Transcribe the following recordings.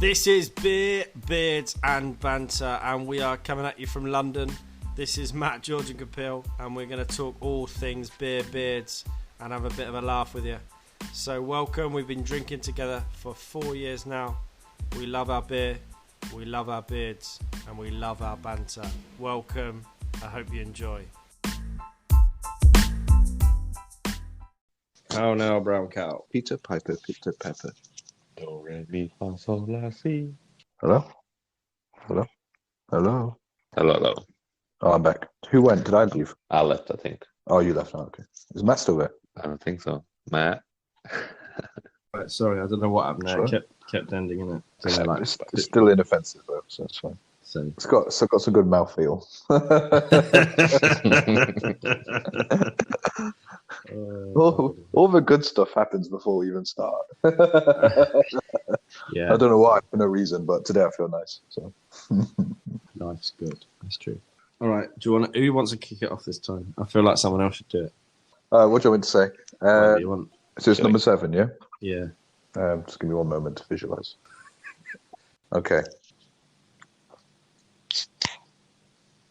This is Beer, Beards and Banter, and we are coming at you from London. This is Matt, George and Kapil, and we're going to talk all things beer, beards, and have a bit of a laugh with you. So welcome, we've been drinking together for 4 years now. We love our beer, we love our beards, and we love our banter. Welcome, I hope you enjoy. Oh no, brown cow. Peter Piper, Peter Pepper. Do, re, mi, fa, sol, la, si. Hello? Hello? Hello? Hello, hello. Oh, I'm back. Who went? Did I leave? I left, I think. Oh, you left. Oh, okay. Is Matt still there? I don't think so. Matt? Right, sorry, I don't know what happened there. Sure. Kept ending in it. It's still inoffensive, though, so it's fine. So. It's got some good mouthfeel. all the good stuff happens before we even start. Yeah. I don't know why, for no reason, but today I feel nice. So Life's good. That's true. All right. Who wants to kick it off this time? I feel like someone else should do it. what do you want me to say? What do you want? So it's number 7, yeah? Yeah. Just give me one moment to visualize. Okay.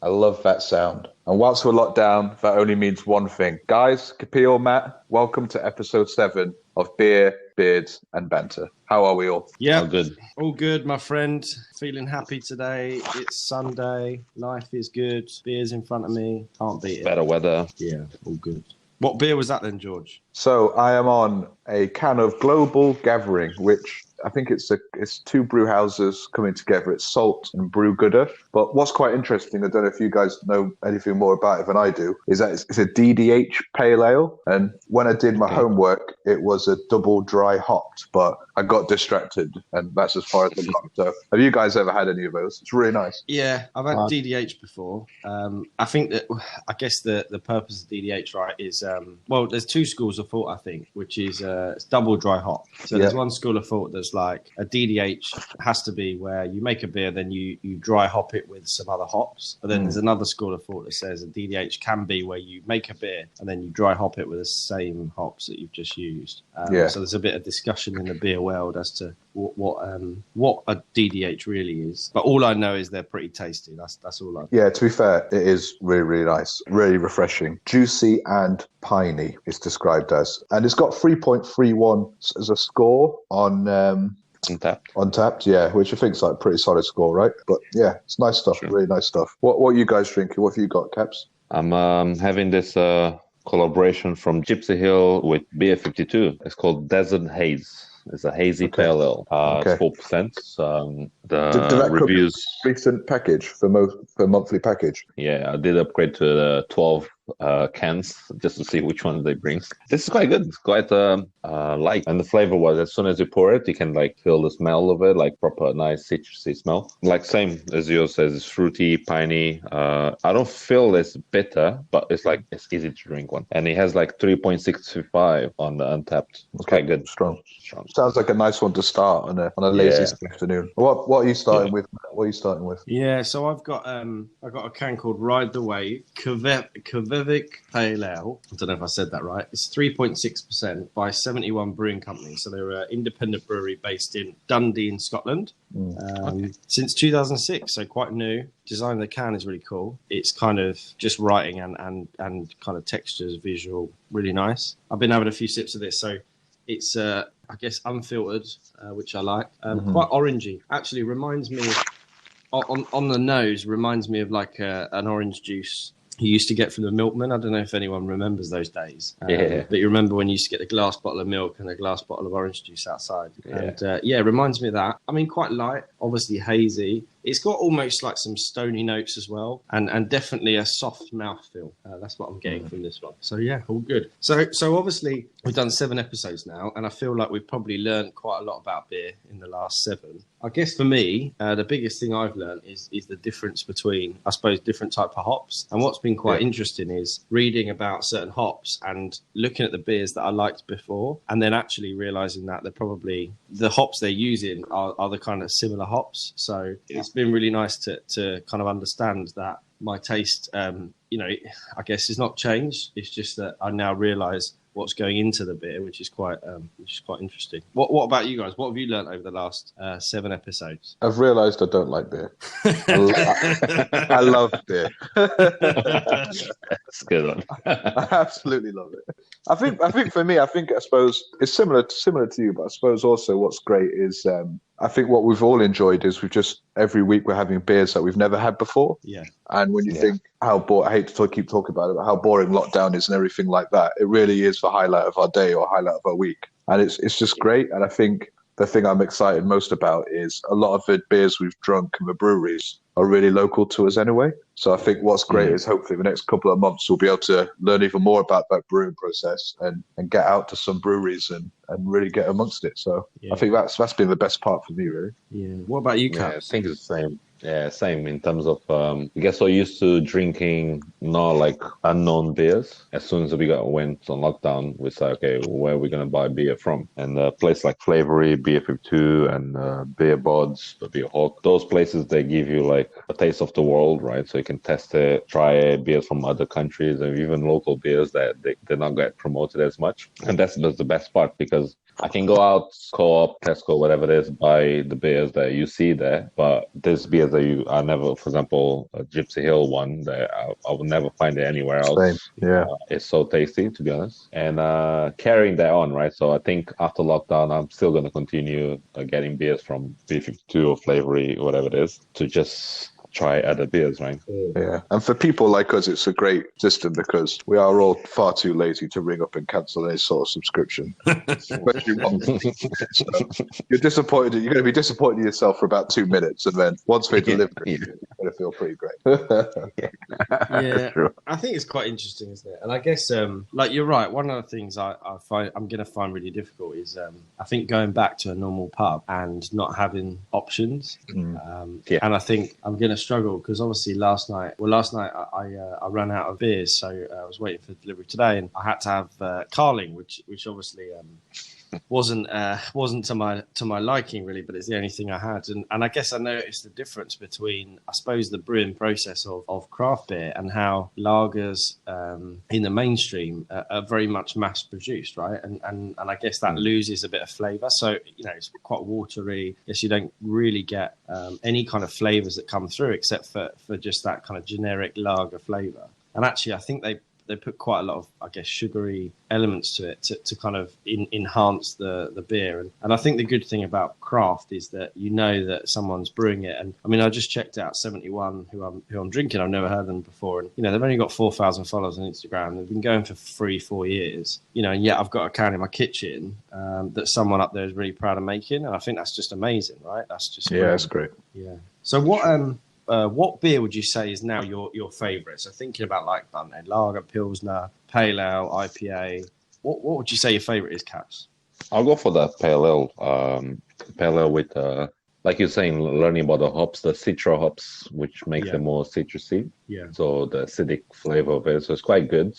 I love that sound. And whilst we're locked down, that only means one thing. Guys, Kapil, Matt, welcome to episode 7 of Beer, Beards and Banter. How are we all? Yeah. All good. All good, my friend. Feeling happy today. It's Sunday. Life is good. Beer's in front of me. Can't beat it. Better weather. Yeah, all good. What beer was that then, George? So I am on a can of Global Gathering, which I think it's two brew houses coming together. It's Salt and Brewgooder. But what's quite interesting, I don't know if you guys know anything more about it than I do, is that it's a DDH pale ale. And when I did my homework, it was a double dry hopped, but I got distracted, and that's as far as I got. So have you guys ever had any of those? It's really nice. Yeah, I've had DDH before. I think that, I guess the purpose of DDH, right, is, well, there's two schools of thought, I think, which is it's double dry hop. So there's one school of thought that's like a DDH has to be where you make a beer, then you dry hop it with some other hops. But then there's another school of thought that says a DDH can be where you make a beer and then you dry hop it with the same hops that you've just used. So there's a bit of discussion in the beer world as to what a DDH really is. But all I know is they're pretty tasty. That's all I know. Yeah, to be fair, it is really, really nice. Really refreshing. Juicy and piney, it's described as. And it's got 3.31 as a score on Untapped, yeah, which I think is like a pretty solid score, right? But yeah, it's nice stuff, really nice stuff. What are you guys drinking? What have you got, Caps? I'm having this collaboration from Gipsy Hill with Beer 52. It's called Desert Haze. It's a hazy pale ale. It's 4%. Did that reviews recent package for monthly package? Yeah, I did upgrade to the 12 cans just to see which one they bring. This is quite good. It's quite light, and the flavor was, as soon as you pour it, you can like feel the smell of it, like proper nice citrusy smell. Like same as yours says, it's fruity, piney. I don't feel it's bitter, but it's like it's easy to drink one, and it has like 3.65 on the Untapped. It's quite good. Strong. Sounds like a nice one to start on a lazy afternoon. What are you starting with? What are you starting with? Yeah, so I've got a can called Ride the Wave Kvevic Pale Ale. I don't know if I said that right. It's 3.6% by 71 Brewing Company. So they're an independent brewery based in Dundee in Scotland. Since 2006, so quite new. Design of the can is really cool. It's kind of just writing and kind of textures, visual, really nice. I've been having a few sips of this, so it's I guess unfiltered, which I like. Quite orangey. Actually, reminds me on the nose. Reminds me of like an orange juice you used to get from the milkman. I don't know if anyone remembers those days. But you remember when you used to get a glass bottle of milk and a glass bottle of orange juice outside. And it reminds me of that. I mean, quite light, obviously hazy. It's got almost like some stony notes as well, and definitely a soft mouthfeel. That's what I'm getting from this one. So yeah, all good. So obviously we've done 7 episodes now, and I feel like we've probably learned quite a lot about beer in the last 7. I guess for me, the biggest thing I've learned is the difference between, I suppose, different type of hops. And what's been quite interesting is reading about certain hops and looking at the beers that I liked before, and then actually realizing that they're probably the hops they're using are the kind of similar hops. So it's been really nice to kind of understand that my taste, I guess, is not changed. It's just that I now realize what's going into the beer, which is quite interesting. What about you guys? What have you learned over the last 7 episodes? I've realised I don't like beer. I love beer. That's a good one. I absolutely love it. I think for me, I suppose it's similar to you, but I suppose also what's great is I think what we've all enjoyed is every week we're having beers that we've never had before. Yeah. And when you think how boring, I hate to keep talking about it, but how boring lockdown is and everything like that, it really is the highlight of our day or highlight of our week. And it's just great. And I think the thing I'm excited most about is a lot of the beers we've drunk in the breweries are really local to us anyway. So I think what's great is hopefully the next couple of months we'll be able to learn even more about that brewing process and get out to some breweries and really get amongst it. So I think that's been the best part for me, really. Yeah. What about you, Cap? Yeah, I think it's the same. Yeah, same in terms of, I guess we're used to drinking not like unknown beers. As soon as we went on lockdown, we said, okay, where are we going to buy beer from? And a place like Brewery, Beer 52, and Beer Bods, Beer Hawk, those places, they give you like a taste of the world, right? So you can test it, try beers from other countries, and even local beers that they not get promoted as much. And that's the best part, because I can go out, Co-op, Tesco, whatever it is, buy the beers that you see there. But there's beers that I never, for example, a Gipsy Hill one that I will never find it anywhere else. Same. Yeah. It's so tasty, to be honest. And carrying that on, right? So I think after lockdown, I'm still going to continue getting beers from B52 or Flavory, whatever it is, to just try other beers, right? Yeah. And for people like us, it's a great system because we are all far too lazy to ring up and cancel any sort of subscription. Especially one. So you're disappointed. You're going to be disappointed in yourself for about 2 minutes, and then once they deliver it, you're going to feel pretty great. Yeah, I think it's quite interesting, isn't it? And I guess, like you're right. One of the things I'm going to find really difficult is, I think going back to a normal pub and not having options. And I think I'm going to struggle because obviously last night I ran out of beers, so I was waiting for delivery today, and I had to have Carling, which obviously wasn't to my liking really, but it's the only thing I had, and I guess I noticed the difference between, I suppose, the brewing process of craft beer and how lagers in the mainstream are very much mass produced, right? And I guess that loses a bit of flavour. So it's quite watery. Yes, you don't really get any kind of flavours that come through except for just that kind of generic lager flavour. And actually, I think they put quite a lot of, I guess, sugary elements to it to kind of enhance the beer. And I think the good thing about craft is that that someone's brewing it. And I mean, I just checked out 71, who I'm drinking. I've never heard them before. And, they've only got 4,000 followers on Instagram. They've been going for 3-4 years, and yet I've got a can in my kitchen that someone up there is really proud of making. And I think that's just amazing, right? That's just that's great. Yeah. So what beer would you say is now your favourite? So thinking about like lager, pilsner, pale ale, IPA. What would you say your favourite is, Caps? I'll go for that pale ale with like you're saying, learning about the hops, the citra hops, which makes them more citrusy. Yeah. So the acidic flavor of it, so it's quite good.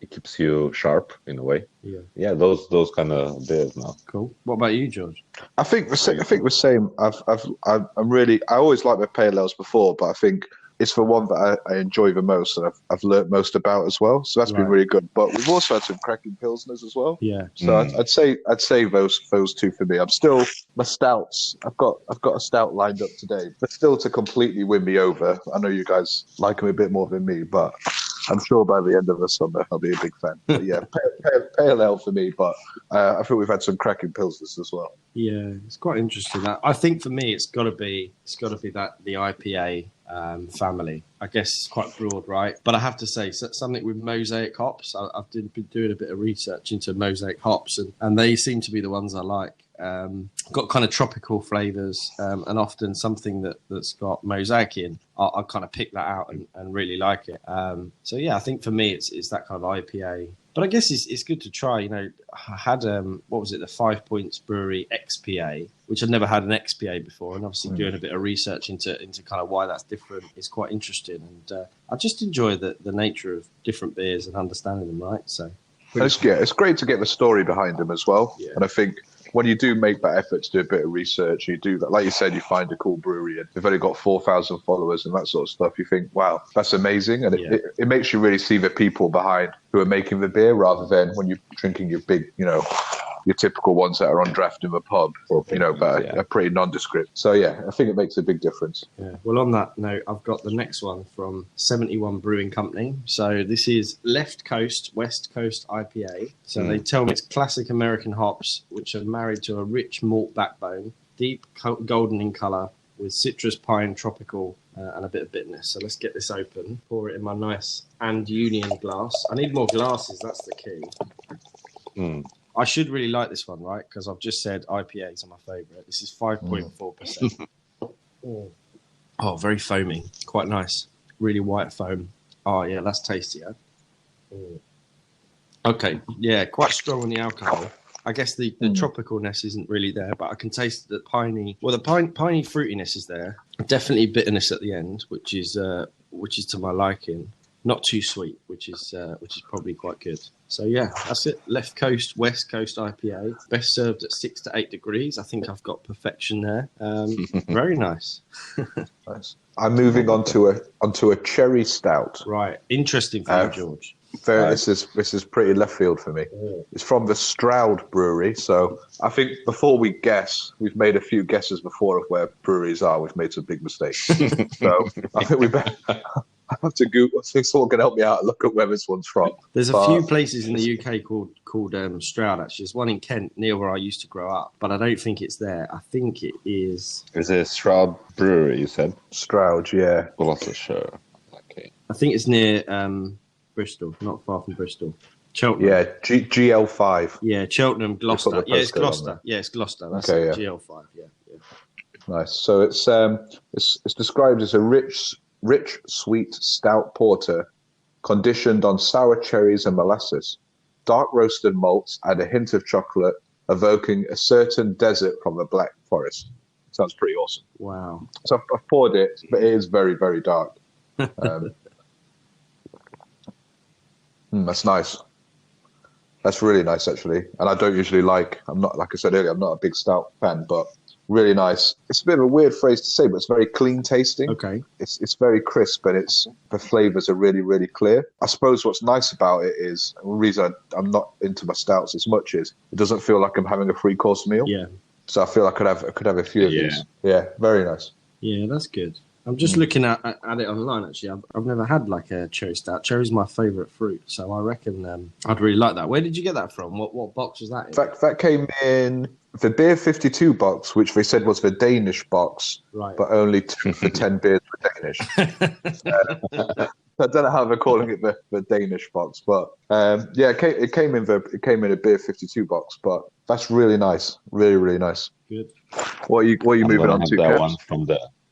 It keeps you sharp in a way. Yeah. Yeah, those kind of beers now. Cool. What about you, George? I think the same. I always liked my pale ales before, but I think it's the one that I enjoy the most and I've learnt most about as well. So that's been really good. But we've also had some cracking pilsners as well. Yeah. So I'd say those two for me. I'm still my stouts. I've got a stout lined up today, but still to completely win me over. I know you guys like them a bit more than me, but I'm sure by the end of the summer I'll be a big fan. But yeah, pale ale for me. But I think we've had some cracking pilsners as well. Yeah, it's quite interesting. I think for me, it's got to be that the IPA family. I guess it's quite broad, right? But I have to say, something with mosaic hops. I've been doing a bit of research into mosaic hops, and they seem to be the ones I like. Got kind of tropical flavours, and often something that's got mosaic in. I kind of pick that out and really like it. So yeah, I think for me, it's that kind of IPA. But I guess it's good to try. I had what was it, the 5 Points Brewery XPA, which I'd never had an XPA before, and obviously doing a bit of research into kind of why that's different is quite interesting. And I just enjoy the nature of different beers and understanding them, right? So it's great to get the story behind them as well. Yeah. And I think when you do make that effort to do a bit of research, you do that. Like you said, you find a cool brewery and they've only got 4,000 followers and that sort of stuff. You think, wow, that's amazing. And it makes you really see the people behind who are making the beer rather than when you're drinking your big, your typical ones that are on draft in the pub, but are pretty nondescript. So yeah, I think it makes a big difference. Yeah. Well, on that note, I've got the next one from 71 Brewing Company. So this is Left Coast, West Coast IPA. So they tell me it's classic American hops, which are married to a rich malt backbone, deep golden in colour, with citrus, pine, tropical, and a bit of bitterness. So let's get this open. Pour it in my nice and Union glass. I need more glasses. That's the key. I should really like this one, right? Because I've just said IPAs are my favourite. This is 5.4%. Oh, very foamy. Quite nice. Really white foam. Oh, yeah, that's tasty. Okay, yeah, quite strong on the alcohol. I guess the tropicalness isn't really there, but I can taste the piney. Well, the piney fruitiness is there. Definitely bitterness at the end, which is to my liking. Not too sweet, which is probably quite good. So yeah, that's it. Left Coast, West Coast IPA. Best served at 6 to 8 degrees. I think I've got perfection there. Very nice. Nice. I'm moving on to a cherry stout. Right, interesting for you, George. This is pretty left field for me. It's from the Stroud Brewery. So I think before we guess, we've made a few guesses before of where breweries are. We've made some big mistakes. So I think we better. I have to Google. So someone can help me out and look at where this one's from. There's a few places in the UK called Stroud. Actually, there's one in Kent near where I used to grow up, but I don't think it's there. I think it is. Is it Stroud Brewery? You said Stroud, yeah. Gloucestershire. Okay. I think it's near Bristol, not far from Bristol. Cheltenham. Yeah, GL5. Yeah, Cheltenham, Gloucester. Yeah, it's Gloucester. Yeah, it's Gloucester. That's okay, it. GL5. Yeah. Nice. So it's described as a rich, sweet, stout porter, conditioned on sour cherries and molasses. Dark roasted malts add a hint of chocolate, evoking a certain desert from the Black Forest. Sounds pretty awesome. Wow. So I've poured it, but it is very, very dark. That's nice. That's really nice, actually. And I don't usually like I said earlier, I'm not a big stout fan, but really nice. It's a bit of a weird phrase to say, but it's very clean tasting. Okay. It's very crisp, and the flavors are really, really clear. I suppose what's nice about it is, the reason I'm not into my stouts as much is it doesn't feel like I'm having a 3-course meal. Yeah. So I feel I could have a few of these. Yeah, very nice. Yeah, that's good. I'm just looking at it online, actually. I've never had like a cherry stout. Cherry's my favourite fruit, so I reckon I'd really like that. Where did you get that from? What box was that in? In fact, that came in the Beer 52 box, which they said was the Danish box, right? But only 2 for 10 beers were Danish. I don't know how they're calling it the Danish box, but it came in a Beer 52 box. But that's really nice, really, really nice. Good. What are you moving on to? That one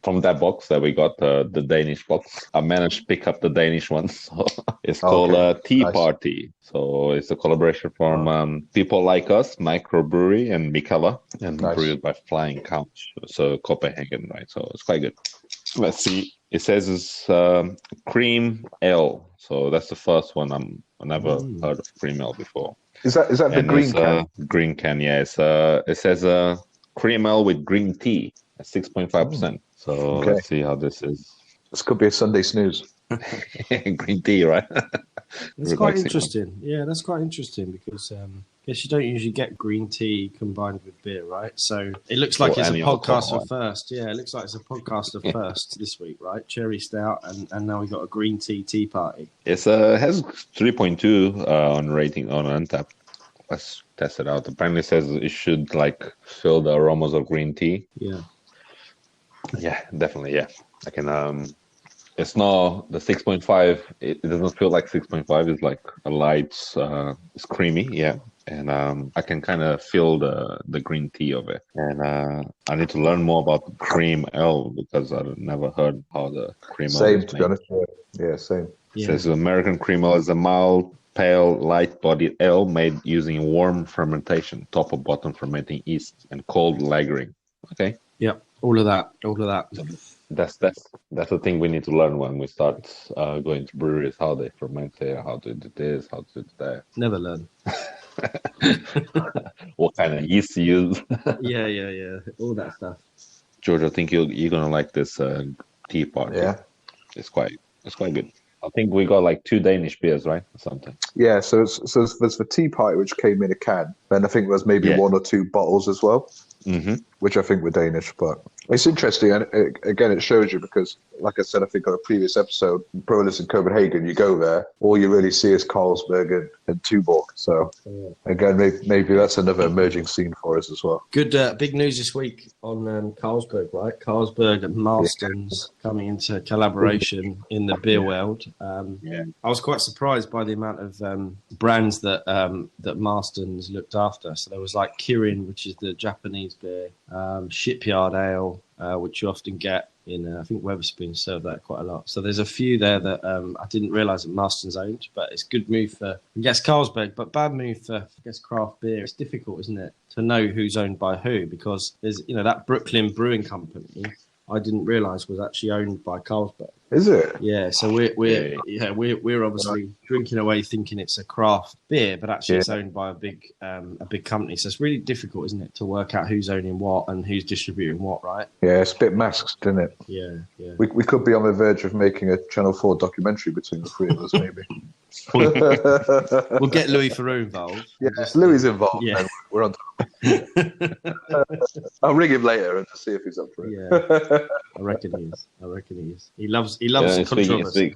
from that box that we got, the Danish box. I managed to pick up the Danish one. So it's called Tea Party. So it's a collaboration from people like us, microbrewery, and Mikkeller, and brewed by Flying Couch. So Copenhagen, right? So it's quite good. Let's see. It says it's cream ale. So that's the first one. I never heard of cream ale before. Is that the green can? Green can, yeah. It says cream ale with green tea at 6.5%. So let's see how this is. This could be a Sunday snooze. Green tea, right? That's quite interesting. Yeah, that's quite interesting because I guess you don't usually get green tea combined with beer, right? So it looks like it's a podcast for first. Yeah, it looks like it's a podcast of first this week, right? Cherry stout, and now we got a green tea party. It has 3.2 on rating on Untappd. Let's test it out. Apparently it says it should fill the aromas of green tea. Yeah. Yeah, definitely. Yeah, I can. It's not the 6.5. It doesn't feel like 6.5. It's like a light. It's creamy. Yeah, and I can kind of feel the green tea of it. And I need to learn more about cream ale because I've never heard how the cream ale is made. To be honest. Yeah, same. It says American cream ale is a mild, pale, light-bodied ale made using warm fermentation, top or bottom fermenting yeast, and cold lagering. Okay. Yep. All of that. That's the thing we need to learn when we start going to breweries, how they ferment it, how to do this, how to do that. Never learn. What kind of yeast to use. Yeah. All that stuff. George, I think you're gonna like this tea party. Yeah. It's quite good. I think we got like 2 Danish beers, right? Or something. Yeah, so there's the tea party which came in a can. Then I think there's maybe Yeah. 1 or 2 bottles as well, Mm-hmm. which I think were Danish. But it's interesting, and again, it shows you because, like I said, I think on a previous episode, Brewers in Copenhagen, you go there, all you really see is Carlsberg and Tuborg. So again, maybe that's another emerging scene for us as well. Good, big news this week on Carlsberg, right? Carlsberg and Marston's coming into collaboration in the beer world. I was quite surprised by the amount of brands that Marston's looked after. So there was like Kirin, which is the Japanese beer, Shipyard Ale, which you often get in, I think Wetherspoon serve that quite a lot. So there's a few there that I didn't realise that Marston's owned, but it's good move for, I guess, Carlsberg, but bad move for, I guess, craft beer. It's difficult, isn't it, to know who's owned by who, because there's, that Brooklyn Brewing Company, I didn't realise was actually owned by Carlsberg. Is it? Yeah, so we're obviously drinking away thinking it's a craft beer, but actually it's owned by a big company. So it's really difficult, isn't it, to work out who's owning what and who's distributing what, right? Yeah, it's a bit masked, isn't it? Yeah. We could be on the verge of making a Channel 4 documentary between the three of us, maybe. We'll get Louis Theroux involved. Yeah, Louis involved. Yeah. And we're on top. I'll ring him later and see if he's up for it. Yeah, I reckon he is. He loves controversy.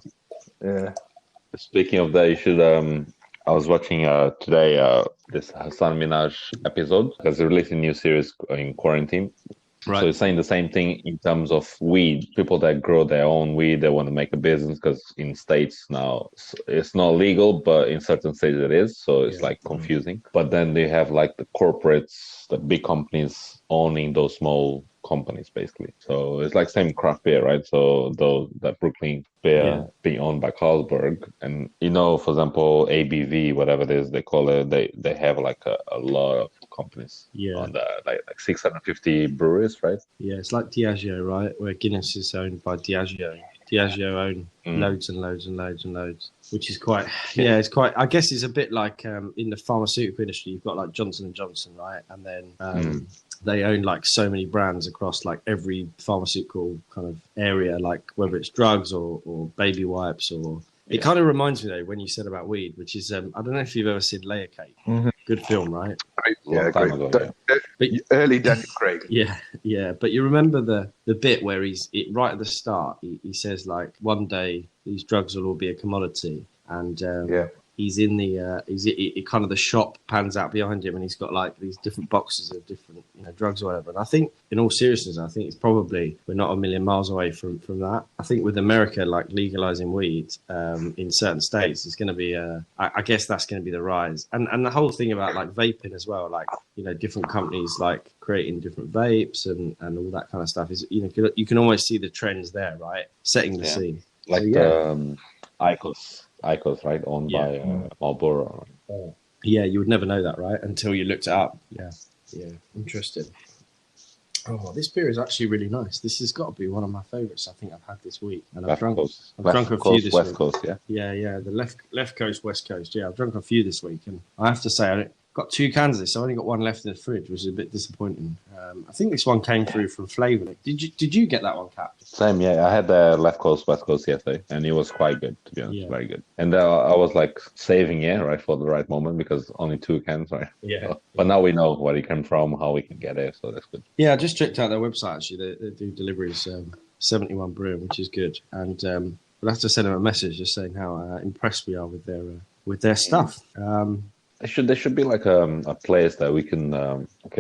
Speaking of that, you should. I was watching today this Hassan Minaj episode because they released a new series in quarantine. Right. So it's saying the same thing in terms of weed. People that grow their own weed, they want to make a business because in states now it's not legal, but in certain states it is. So it's like confusing. But then they have like the corporates, the big companies owning those small companies basically. So it's like same craft beer, right? So that Brooklyn beer being owned by Carlsberg, and for example, ABV, whatever it is they call it, they have like a lot of companies on the like 650 breweries, right? Yeah, it's like Diageo, right? Where Guinness is owned by Diageo. Diageo own loads and loads and loads and loads, which is quite it's quite, I guess it's a bit like in the pharmaceutical industry, you've got like Johnson & Johnson, right? And then they own like so many brands across like every pharmaceutical kind of area, like whether it's drugs or baby wipes or... It kind of reminds me, though, when you said about weed, which is, I don't know if you've ever seen Layer Cake. Mm-hmm. Good film, right? Yeah, great. Early Daniel Craig. Yeah. But you remember the bit where right at the start, he says, like, one day these drugs will all be a commodity. And he's in the kind of the shop pans out behind him, and he's got like these different boxes of different drugs or whatever. And I think, in all seriousness, it's probably we're not a million miles away from that. I think with America like legalizing weed in certain states, it's going to be I guess that's going to be the rise. And the whole thing about like vaping as well, like different companies like creating different vapes and all that kind of stuff is you can almost see the trends there, right? Setting the scene. Like IQOS, right? Owned by Marlboro. Yeah, you would never know that, right? Until you looked it up. Yeah. Interesting. Oh, this beer is actually really nice. This has got to be one of my favourites I think I've had this week. And I've drunk a few this West week. Coast, yeah? Yeah. The left coast, West Coast. Yeah, I've drunk a few this week. And I have to say, I got 2 cans of this. I only got 1 left in the fridge, which is a bit disappointing. I think this one came through from Flavour. Did you get that one, Cap? Same, yeah. I had the left coast, West Coast yesterday, and it was quite good, to be honest. Very good. And I was like saving it, right, for the right moment, because only 2 cans, right? Yeah. But now we know where it came from, how we can get it, so that's good. Yeah, I just checked out their website, actually. They do deliveries, 71 Brewing, which is good. And we'll have to send them a message just saying how impressed we are with their stuff. There should be like a place that we can.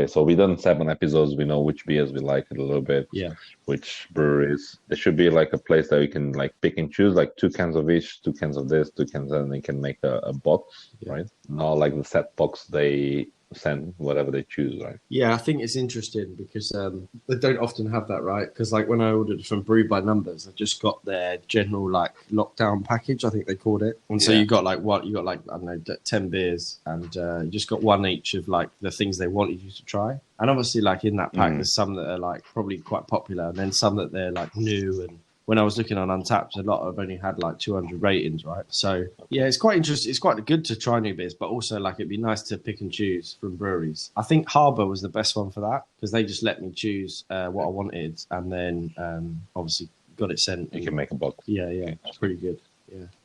So we done 7 episodes. We know which beers we like it a little bit. Yeah. Which breweries? There should be like a place that we can like pick and choose, like 2 cans of each, 2 cans of this, 2 cans, and they can make a box, right? Not like the set box they send whatever they choose, right? Yeah, I think it's interesting because they don't often have that, right? Because like when I ordered from Brew by Numbers, I just got their general like lockdown package, I think they called it. And so you got like I don't know, 10 beers, and you just got 1 each of like the things they wanted you to try. And obviously, like in that pack, there's some that are like probably quite popular, and then some that they're like new and when I was looking on Untapped, a lot have only had like 200 ratings, right? So yeah, it's quite interesting. It's quite good to try new beers, but also like it'd be nice to pick and choose from breweries. I think Harbour was the best one for that because they just let me choose what I wanted, and then obviously got it sent. You can make a box. Yeah, it's pretty good.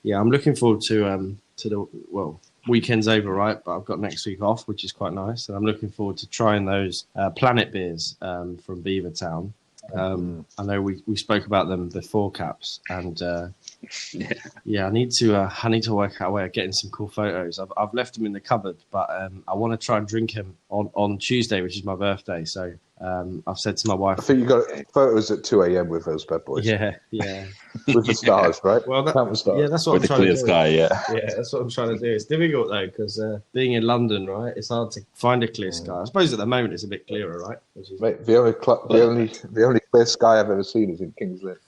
Yeah. I'm looking forward to the weekend's over, right? But I've got next week off, which is quite nice, and I'm looking forward to trying those Planet beers from Beavertown. I know we spoke about them before, Caps, and I need to work out a way of getting some cool photos. I've left them in the cupboard, but I want to try and drink them on Tuesday, which is my birthday. So I've said to my wife, I think you got photos at 2 a.m. with those bad boys. Yeah. With the stars, right? Well, stars. Yeah, that's what with I'm trying to do. With the clear sky, Yeah, that's what I'm trying to do. It's difficult though because being in London, right, it's hard to find a clear sky. I suppose at the moment it's a bit clearer, right? Mate, the only clear sky I've ever seen is in King's Lynn.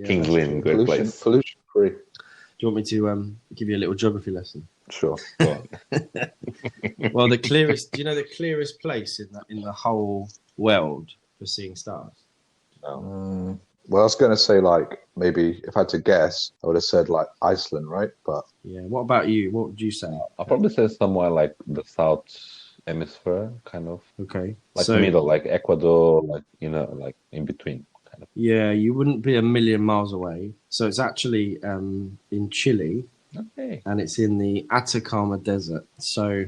King's Lynn, great place. Pollution free. Do you want me to give you a little geography lesson? Sure. Well, the clearest. Do you know the clearest place in the whole world for seeing stars? Well, I was going to say like maybe if I had to guess, I would have said like Iceland, right? But yeah. What about you? What would you say? I'll probably say somewhere like the South Hemisphere, kind of. Okay. Like the middle, like Ecuador, like like in between. Kind of. Yeah, you wouldn't be a million miles away. So it's actually in Chile. Okay. And it's in the Atacama Desert. So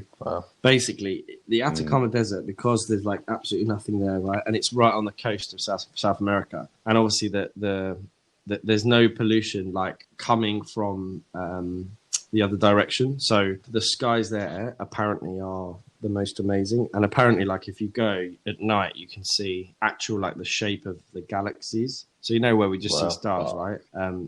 basically, the Atacama Desert, because there's like absolutely nothing there, right? And it's right on the coast of South America. And obviously, there's no pollution like coming from the other direction. So the skies there apparently are the most amazing. And apparently, like if you go at night, you can see actual like the shape of the galaxies. So you know where we just see stars, right?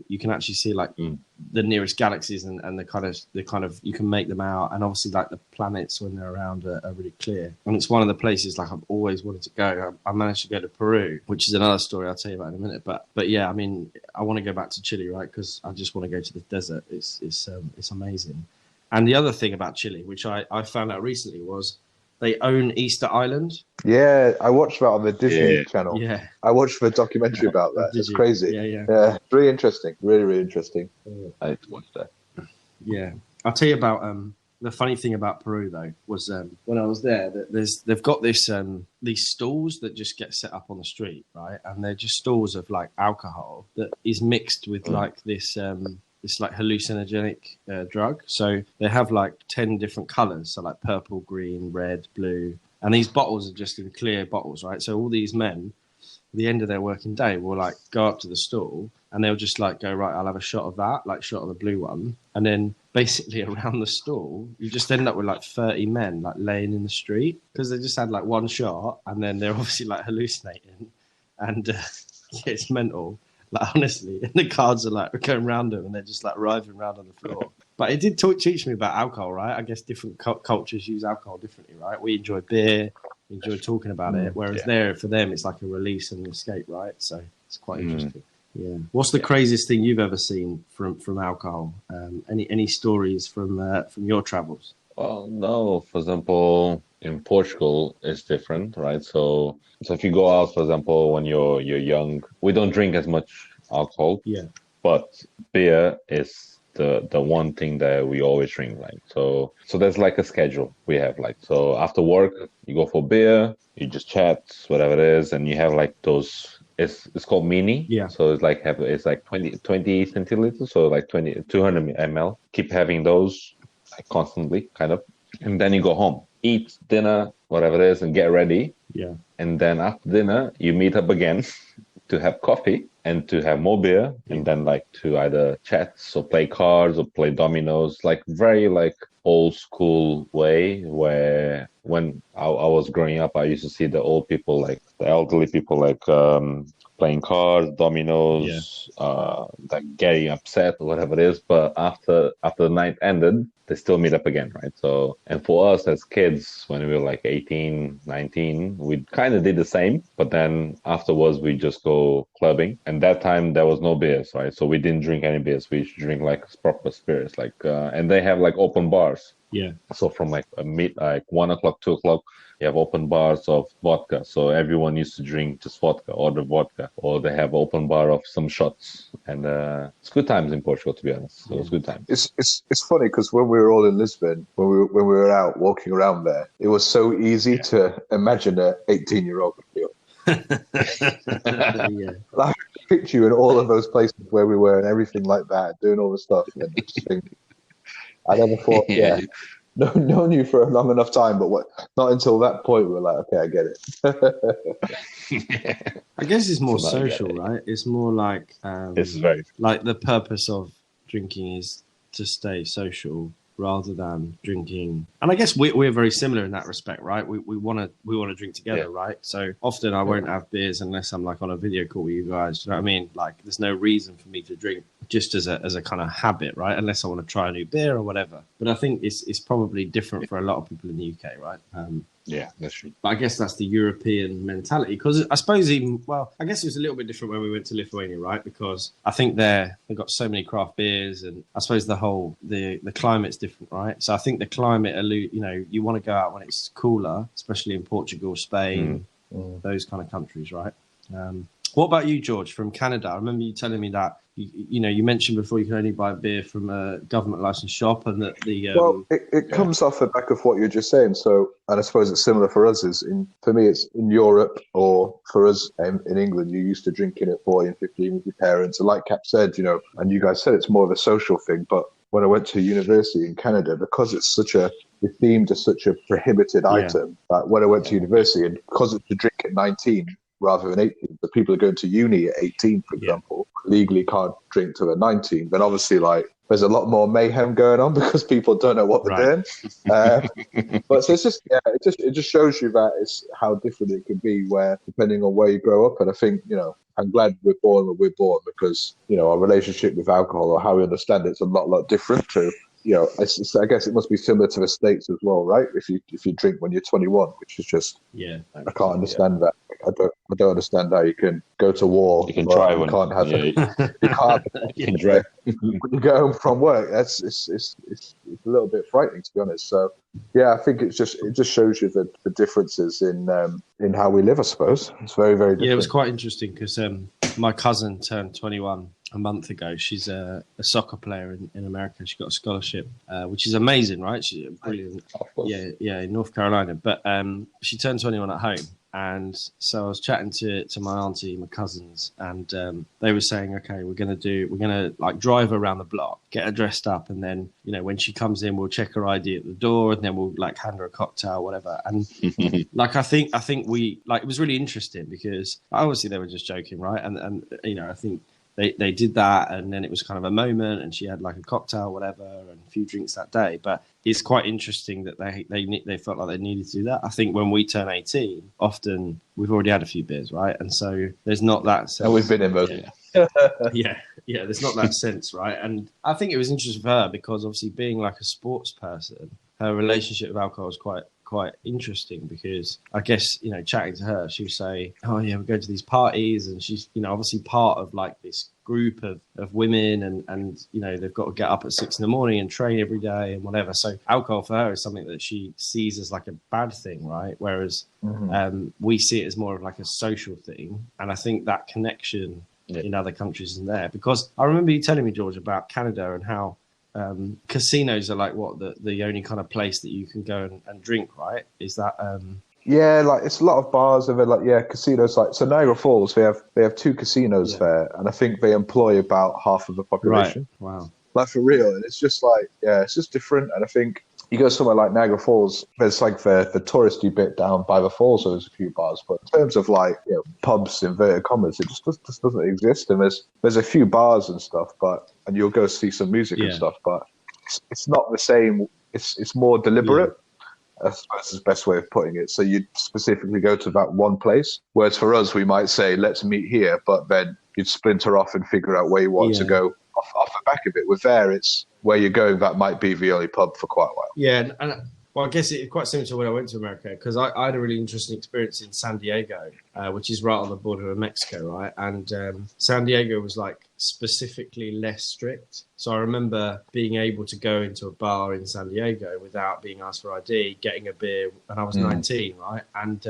You can actually see like the nearest galaxies and the kind of you can make them out. And obviously like the planets when they're around are really clear. And it's one of the places like I've always wanted to go. I managed to go to Peru, which is another story I'll tell you about in a minute. But yeah, I mean, I want to go back to Chile, right? Because I just want to go to the desert. It's amazing. And the other thing about Chile, which I found out recently, was they own Easter Island. Yeah, I watched that on the Disney Channel. Yeah. I watched the documentary about that. It's crazy. Yeah. Really interesting. Really, really interesting. I need to watch that. Yeah. I'll tell you about the funny thing about Peru though was when I was there, they've got this these stalls that just get set up on the street, right? And they're just stalls of like alcohol that is mixed with like this like hallucinogenic drug. So they have like 10 different colors, so like purple, green, red, blue, and these bottles are just in clear bottles, right? So all these men at the end of their working day will like go up to the stall and they'll just like go, right, I'll have a shot of that, like shot of the blue one, and then basically around the stall you just end up with like 30 men like laying in the street because they just had like one shot and then they're obviously like hallucinating and it's mental. Like honestly, and the cards are like going round them, and they're just like writhing around on the floor. But it did teach me about alcohol, right? I guess different cultures use alcohol differently, right? We enjoy beer, we enjoy talking about it, whereas there for them it's like a release and an escape, right? So it's quite interesting. Yeah. What's the craziest thing you've ever seen from alcohol? Any stories from your travels? Well, no. For example, in Portugal, it's different, right? So if you go out, for example, when you're young, we don't drink as much alcohol. Yeah. But beer is the one thing that we always drink, right? So there's like a schedule we have, like, so after work you go for beer, you just chat, whatever it is, and you have like those. It's called mini. Yeah. So it's like 20 centiliters, so like 200 ml. Keep having those like constantly, kind of, and then you go home, eat dinner, whatever it is, and get ready. Yeah. And then after dinner, you meet up again to have coffee and to have more beer, and then like to either chat or play cards or play dominoes, like very like old school way where when I was growing up, I used to see the old people, like the elderly people, like playing cards, dominoes, like getting upset or whatever it is. But after the night ended, they still meet up again, right? So, and for us as kids, when we were like 18, 19, we kind of did the same. But then afterwards, we just go clubbing. And that time, there was no beers, right? So we didn't drink any beers. We used to drink like proper spirits, like, and they have like open bars. Yeah. So from like 1 o'clock, 2 o'clock, you have open bars of vodka. So everyone used to drink just vodka, order vodka, or they have open bar of some shots. And it's good times in Portugal, to be honest. So it's good times. It's funny because when we were all in Lisbon, when we were out walking around there, it was so easy to imagine a 18-year-old would feel. Yeah. Like, I picture you in all of those places where we were and everything like that, doing all the stuff. And I just think, I never thought, known you for a long enough time, but not until that point we were like, okay, I get it. I guess it's more social, right? It's more like it's very like the purpose of drinking is to stay social rather than drinking. And I guess we're very similar in that respect, right? We want to drink together, right? So often I won't have beers unless I'm like on a video call with you guys. Do you know what I mean? Like there's no reason for me to drink just as a kind of habit, right? Unless I want to try a new beer or whatever. But I think it's probably different for a lot of people in the UK, right? Yeah, that's true. But I guess that's the European mentality. Because I suppose I guess it was a little bit different when we went to Lithuania, right? Because I think they've got so many craft beers, and I suppose the climate's different, right? So I think the climate, you want to go out when it's cooler, especially in Portugal, Spain, those kind of countries, right? What about you, George, from Canada? I remember you telling me that you mentioned before you can only buy beer from a government licensed shop, and that it comes off the back of what you're just saying. So, and I suppose it's similar for us. For me, it's in Europe, or for us in England, you're used to drinking at 14, 15 with your parents, and like Cap said, and you guys said it's more of a social thing. But when I went to university in Canada, because it's deemed as such a prohibited item, when I went to university, and because it's to drink at 19 rather than 18, but people are going to uni at 18, for example, legally can't drink till they're 19, then obviously there's a lot more mayhem going on because people don't know what they're doing. But so it's just, it just shows you that it's how different it can be depending on where you grow up. And I think, I'm glad we're born where we're born because, our relationship with alcohol or how we understand it's a lot different to, I guess it must be similar to the States as well, right? If you drink when you're 21, which is just, I can't understand that. I don't understand how you can go to war. You can try one. Can't have it. You can't. You can drive. When you go home from work, it's a little bit frightening, to be honest. So yeah, I think it just shows you the differences in how we live. I suppose it's very, very different. Yeah, it was quite interesting because my cousin turned 21 a month ago. She's a soccer player in America. She got a scholarship, which is amazing, right? She's brilliant. Yeah, in North Carolina. But she turned 21 at home. And so I was chatting to my auntie, my cousins, and they were saying, okay, we're going to like drive around the block, get her dressed up. And then, when she comes in, we'll check her ID at the door, and then we'll like hand her a cocktail, whatever. And like, I think we, like, it was really interesting because obviously they were just joking, right? And I think they did that, and then it was kind of a moment, and she had like a cocktail, whatever, and a few drinks that day. But it's quite interesting that they felt like they needed to do that. I think when we turn 18, often we've already had a few beers, right? And so there's not that sense. And we've been in both. Yeah, there's not that sense, right? And I think it was interesting for her because obviously being like a sports person, her relationship with alcohol was quite interesting because I guess, chatting to her, she would say, oh yeah, we go to these parties, and she's, obviously part of like this group of women, and they've got to get up at 6 a.m. and train every day and whatever. So alcohol for her is something that she sees as like a bad thing, right? Whereas we see it as more of like a social thing. And I think that connection in other countries isn't there, because I remember you telling me, George, about Canada and how casinos are like the only kind of place that you can go and drink, right? Is that yeah, like it's a lot of bars of it, like casinos. Like so, Niagara Falls, they have 2 casinos there, and I think they employ about half of the population. Right. Wow, like for real. And it's just like it's just different. And I think you go somewhere like Niagara Falls, there's like the touristy bit down by the falls, so there's a few bars. But in terms of like pubs, inverted commas, it just doesn't exist. And there's a few bars and stuff, and you'll go see some music and stuff, but it's not the same. It's more deliberate. That's the best way of putting it. So you'd specifically go to that one place, whereas for us, we might say, let's meet here, but then you'd splinter off and figure out where you want to go off the back of it. With there, it's where you're going, that might be the only pub for quite a while. Yeah, and Well, I guess it's quite similar to when I went to America because I had a really interesting experience in San Diego, which is right on the border of Mexico, right? And San Diego was like specifically less strict. So I remember being able to go into a bar in San Diego without being asked for ID, getting a beer, and I was 19, right? And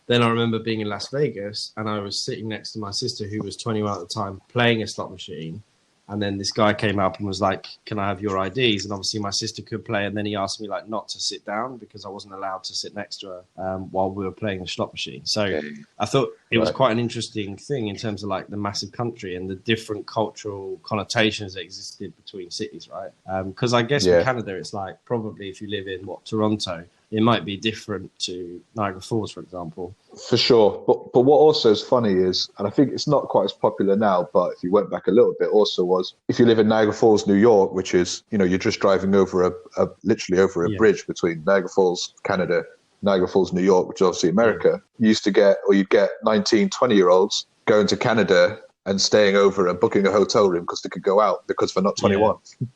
then I remember being in Las Vegas and I was sitting next to my sister who was 21 at the time playing a slot machine. And then this guy came up and was like, "Can I have your IDs?" And obviously my sister could play. And then he asked me like not to sit down because I wasn't allowed to sit next to her while we were playing the slot machine. So I thought it was quite an interesting thing in terms of like the massive country and the different cultural connotations that existed between cities, right? Because I guess in Canada, it's like probably if you live in Toronto, it might be different to Niagara Falls, for example. For sure. But what also is funny is, and I think it's not quite as popular now, but if you went back a little bit also was, if you live in Niagara Falls, New York, which is, you're just driving over literally over a bridge between Niagara Falls, Canada, Niagara Falls, New York, which is obviously America, you used to get, or you'd get 19, 20-year-olds going to Canada and staying over and booking a hotel room because they could go out because they're not 21.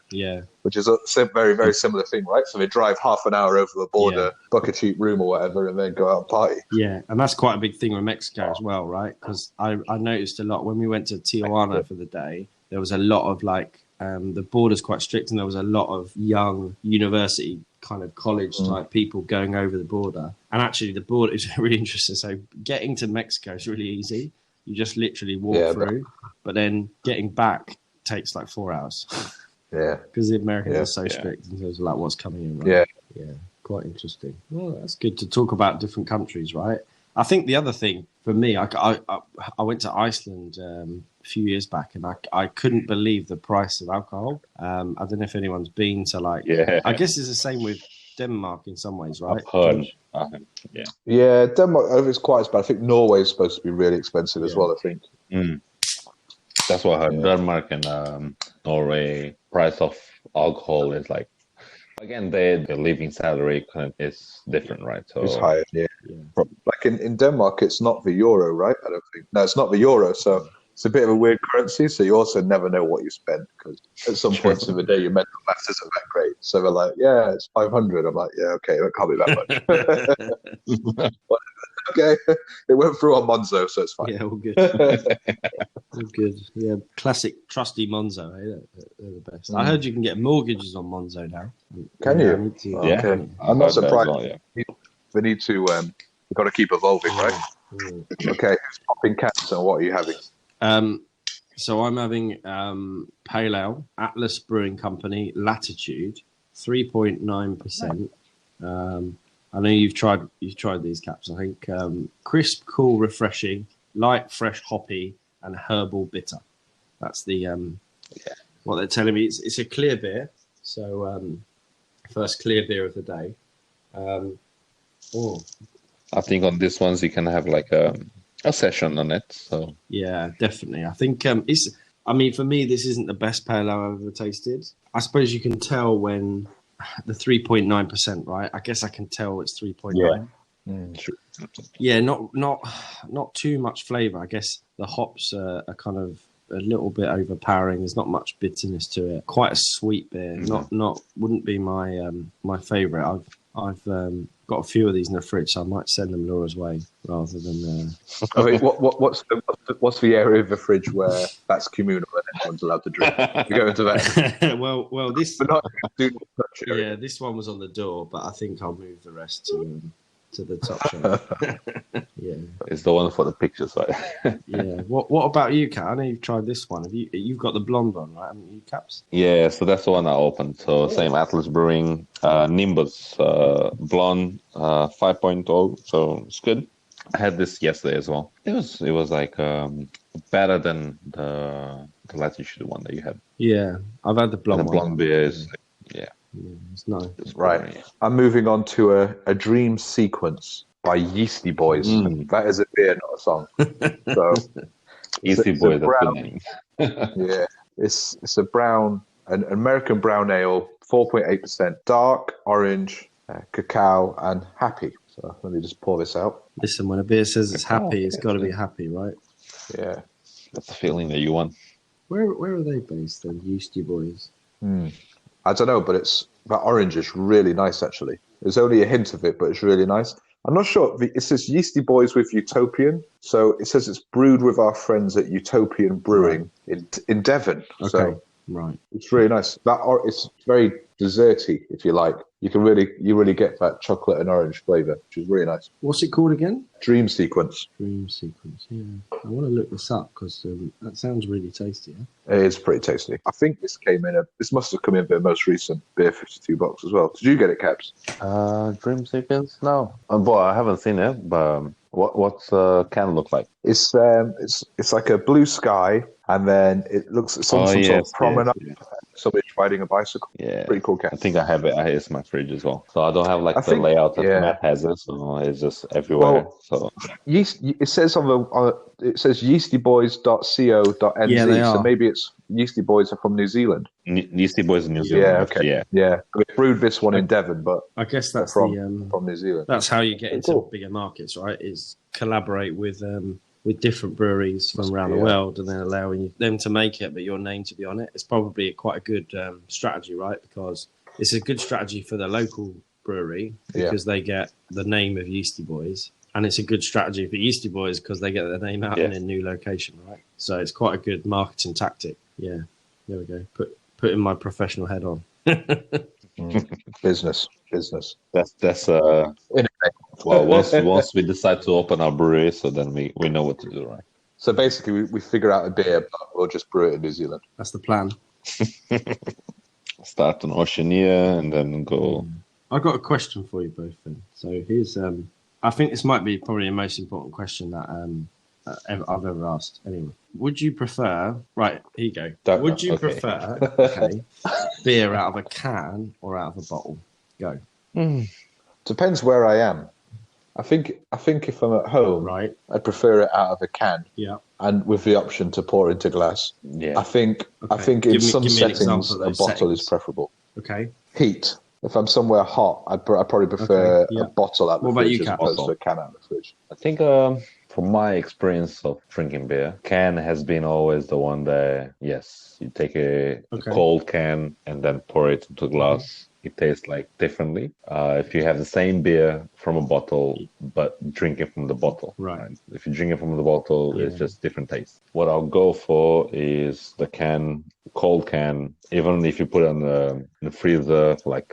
Yeah. Which is a very, very similar thing, right? So they drive half an hour over the border, book a cheap room or whatever, and then go out and party. Yeah, and that's quite a big thing with Mexico as well, right? Because I noticed a lot when we went to Tijuana for the day, there was a lot of like, the border's quite strict and there was a lot of young university kind of college type people going over the border. And actually the border is really interesting. So getting to Mexico is really easy. You just literally walk through, but then getting back takes like 4 hours. Because the Americans are so strict in terms of like what's coming in. Right? Yeah, quite interesting. Well, that's good to talk about different countries, right? I think the other thing for me, I went to Iceland a few years back, and I couldn't believe the price of alcohol. I don't know if anyone's been to like. I guess it's the same with Denmark in some ways, right? Yeah, Denmark is quite as bad. I think Norway is supposed to be really expensive as well, I think. That's what I heard. Denmark and Norway, price of alcohol is like, again, the living salary is different, right? So it's higher, Like in Denmark, it's not the euro, right? I don't think. No, it's not the euro, so it's a bit of a weird currency, so you also never know what you spend because at some points of the day your mental math isn't that great. So they're like, yeah, it's 500. I'm like, yeah, okay, that can't be that much. Okay, it went through on Monzo, so it's fine. Yeah, all good. All good. Yeah, classic trusty Monzo. Eh? They're the best. I heard you can get mortgages on Monzo now. Can you? Okay. I'm not surprised. We need to. We've got to keep evolving, right? Okay, who's popping cats and what are you having? So I'm having Pale Ale, Atlas Brewing Company, Latitude, 3.9%. I know you've tried these caps. I think crisp, cool, refreshing, light, fresh, hoppy, and herbal bitter. That's the what they're telling me. It's a clear beer. So first clear beer of the day. I think on this ones you can have like a session on it. So yeah, definitely. I think it's. I mean, for me, this isn't the best pale ale I've ever tasted. I suppose you can tell when the 3.9%, right? I guess I can tell it's 3.9. Yeah, not too much flavour. I guess the hops are kind of a little bit overpowering. There's not much bitterness to it. Quite a sweet beer. Not wouldn't be my my favourite. I've got a few of these in the fridge, so I might send them Laura's way rather than. I mean, what's the area of the fridge where that's communal and everyone's allowed to drink? We go into that. well, this. But not yeah, this one was on the door, but I think I'll move the rest to the top shelf. Yeah, it's the one for the pictures, right? Yeah. What about you, Kat? I know you've tried this one. You've got the blonde one, right? Haven't you, Caps? Yeah, so that's the one I opened. So same Atlas Brewing, Nimbus, blonde, 5.0. So it's good. I had this yesterday as well. It was like better than the Latitude one that you had. Yeah, I've had the blonde one. The blonde beer is it's nice. It's right. I'm moving on to a Dream Sequence by Yeastie Boys. That is a beer, not a song. So Yeastie Boys, that's the name. Yeah, it's a brown, an American brown ale, 4.8%, dark orange, cacao, and happy. So let me just pour this out. Listen, when a beer says it's happy, it's got to be happy, right? Yeah, that's the feeling that you want. Where are they based then, Yeastie Boys? I don't know, but that orange is really nice, actually. There's only a hint of it, but it's really nice. I'm not sure. It says Yeastie Boys with Utopian. So it says it's brewed with our friends at Utopian Brewing in Devon. Okay. So Right. it's really nice. It's very desserty, if you like. You really get that chocolate and orange flavour, which is really nice. What's it called again? Dream Sequence. Dream Sequence. Yeah. I want to look this up because that sounds really tasty. Yeah? It is pretty tasty. I think this must have come in the most recent Beer 52 box as well. Did you get it, Caps? Dream Sequence? No. Boy, I haven't seen it, but what's can look like? It's like a blue sky, and then it looks some sort of promenade. Yes. Somebody's riding a bicycle. Yeah, pretty cool cat. I think I have it. It's my fridge as well. So I don't have the layout that Matt has it, so it's just everywhere. So it says it says yeastieboys.co.nz. Yeah, they are. So maybe it's Yeastie Boys are from New Zealand. Yeastie Boys in New Zealand. Yeah, okay. Yeah. We brewed this one in Devon, but I guess that's from New Zealand. That's how you get into bigger markets, right? Is collaborate with different breweries from around the world, and then allowing them to make it, but your name to be on it. It's probably quite a good strategy, right? Because it's a good strategy for the local brewery because they get the name of Yeastie Boys, and it's a good strategy for Yeastie Boys because they get their name out in a new location, right? So it's quite a good marketing tactic. Yeah, there we go. Putting my professional head on. Business. That's well, once we decide to open our brewery, so then we know what to do, right? So basically, we figure out a beer, but we'll just brew it in New Zealand. That's the plan. Start on Oceania and then go. I've got a question for you both. Then, so here's I think this might be probably the most important question that I've ever asked. Anyway, would you prefer? Right, here you go. Would you prefer beer out of a can or out of a bottle? Go. Depends where I am. I think if I'm at home, right, I'd prefer it out of a can. Yeah. And with the option to pour into glass. Yeah. I think in some settings a bottle is preferable. Okay. Heat. If I'm somewhere hot, I'd probably prefer a bottle out of the fridge as opposed to a can out of the fridge. I think from my experience of drinking beer, can has been always the one that, yes, you take a cold can and then pour it into glass. It tastes differently. If you have the same beer from a bottle, but drink it from the bottle. Right. If you drink it from the bottle, it's just different taste. What I'll go for is the cold can, even if you put it in the freezer for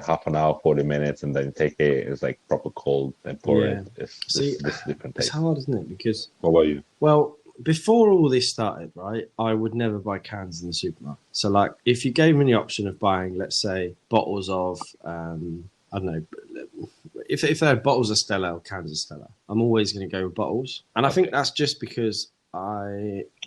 half an hour, 40 minutes, and then you take it, it's proper cold and pour it. It's different taste. It's hard, isn't it? Because what about you? Well, before all this started, right, I would never buy cans in the supermarket. So, if you gave me the option of buying, let's say, bottles of, I don't know, if they had bottles of Stella or cans of Stella, I'm always going to go with bottles. And I think that's just because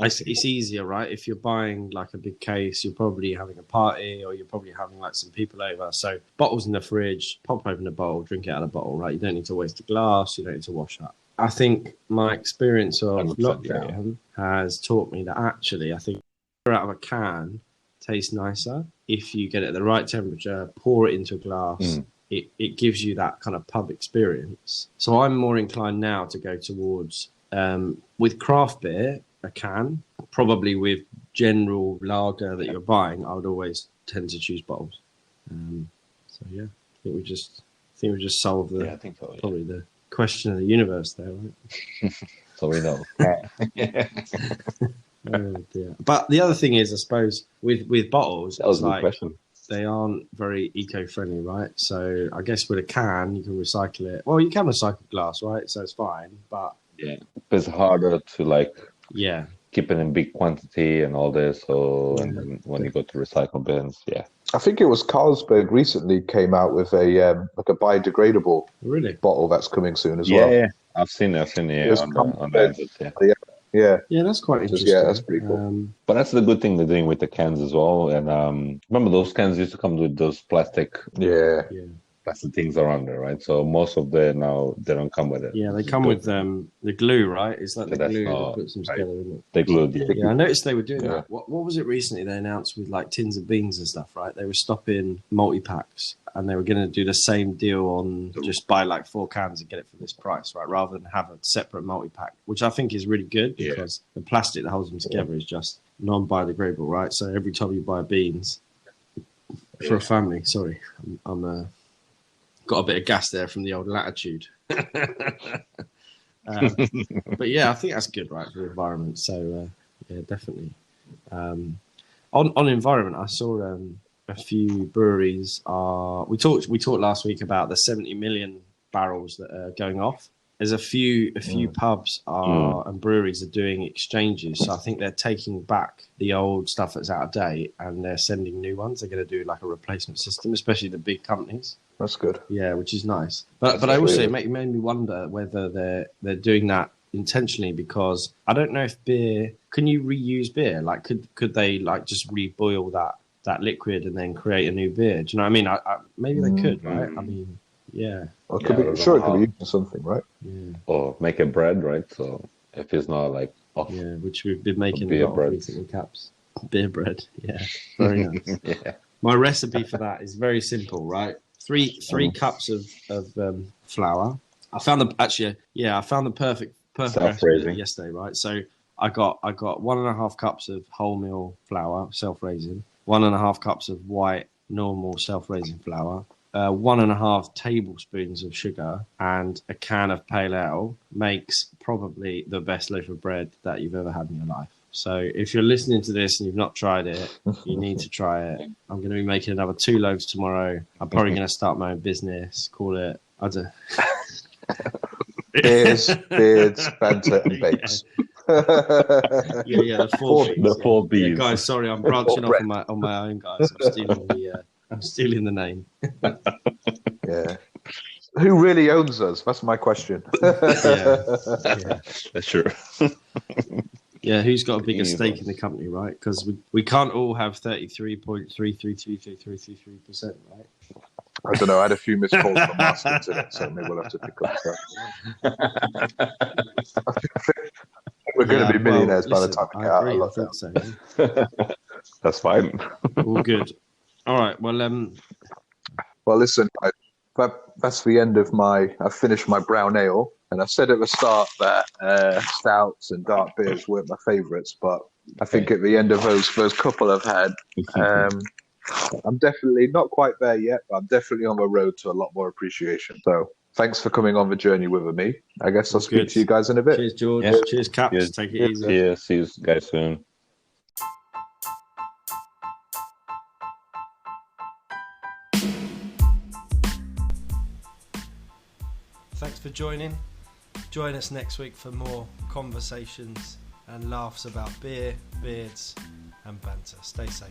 it's easier, right? If you're buying a big case, you're probably having a party or you're probably having some people over. So bottles in the fridge, pop open a bottle, drink it out of the bottle, right? You don't need to waste a glass. You don't need to wash that. I think my experience of lockdown has taught me that actually, I think out of a can tastes nicer if you get it at the right temperature, pour it into a glass. It gives you that kind of pub experience. So I'm more inclined now to go towards with craft beer, a can. Probably with general lager that you're buying, I would always tend to choose bottles. So yeah, I think we just solved probably the question of the universe there, right? So we know. Oh, dear. But the other thing is, I suppose, with bottles, that was a good question. They aren't very eco-friendly, right? So I guess with a can, you can recycle it. Well, you can recycle glass, right? So it's fine, but it's harder to keep it in big quantity and all this. So and then when you go to recycle bins, I think it was Carlsberg recently came out with a biodegradable bottle that's coming soon as well. Yeah, I've seen it on the Yeah, that's quite interesting. Yeah, that's pretty cool. But that's the good thing they're doing with the cans as well. And remember those cans used to come with those plastic plastic things around there, right? So most of them now they don't come with it. Yeah, they come with the glue, right? It's like the glue that puts them together, isn't it? They glued. Yeah, I noticed they were doing that. What was it recently? They announced with tins of beans and stuff, right? They were stopping multi-packs and they were going to do the same deal on just buy 4 cans and get it for this price, right? Rather than have a separate multi-pack, which I think is really good because the plastic that holds them together is just non-biodegradable, right? So every time you buy beans for a family, sorry, I'm got a bit of gas there from the old Latitude. But yeah, I think that's good, right, for the environment. So yeah, definitely. On environment, I saw a few breweries are. We talked last week about the 70 million barrels that are going off. There's a few pubs and breweries are doing exchanges. So I think they're taking back the old stuff that's out of date and they're sending new ones. They're going to do like a replacement system, especially the big companies. That's good. Yeah, which is nice. But I also it made me wonder whether they're doing that intentionally, because I don't know if beer, can you reuse beer? Like could they like just reboil that liquid and then create a new beer? Do you know what I mean? Maybe they could, right? I mean, yeah. Well, it could be it could be used for something, right? Yeah. Or make a bread, right? So if it's not like off, yeah, which we've been making beer a lot bread. of recently, Caps. Beer bread, yeah, very nice. Yeah. My recipe for that is very simple, right? Three cups of flour. I found the perfect recipe yesterday, right? So I got 1.5 cups of wholemeal flour, self-raising, 1.5 cups of white normal self-raising flour, 1.5 tablespoons of sugar, and a can of pale ale. Makes probably the best loaf of bread that you've ever had in your life. So if you're listening to this and you've not tried it, you need to try it. I'm going to be making another 2 loaves tomorrow. I'm probably going to start my own business. Call it, I don't know. Beards, banter, and bakes. Yeah, the 4 Bs. The 4 Bs. Yeah, guys, sorry, I'm branching off on my own, guys. I'm stealing the name. Yeah. Who really owns us? That's my question. Yeah. That's true. Yeah, who's got a bigger stake in the company, right? Because we can't all have 33.3333333%, right? I don't know. I had a few missed calls from asking today, so maybe we'll have to pick up that. We're going to be millionaires by the time we get out of lockdown. So, yeah. That's fine. All good. All right. Well, Well, listen, that's the end of I've finished my brown ale, and I said at the start that stouts and dark beers weren't my favourites, but I think at the end of those couple I've had, I'm definitely not quite there yet, but I'm definitely on the road to a lot more appreciation. So thanks for coming on the journey with me. I guess I'll speak to you guys in a bit. Cheers, George. Yeah. Cheers, Caps. Cheers. Take it easy. Yeah, see you guys soon. Thanks for joining. Join us next week for more conversations and laughs about beer, beards, and banter. Stay safe.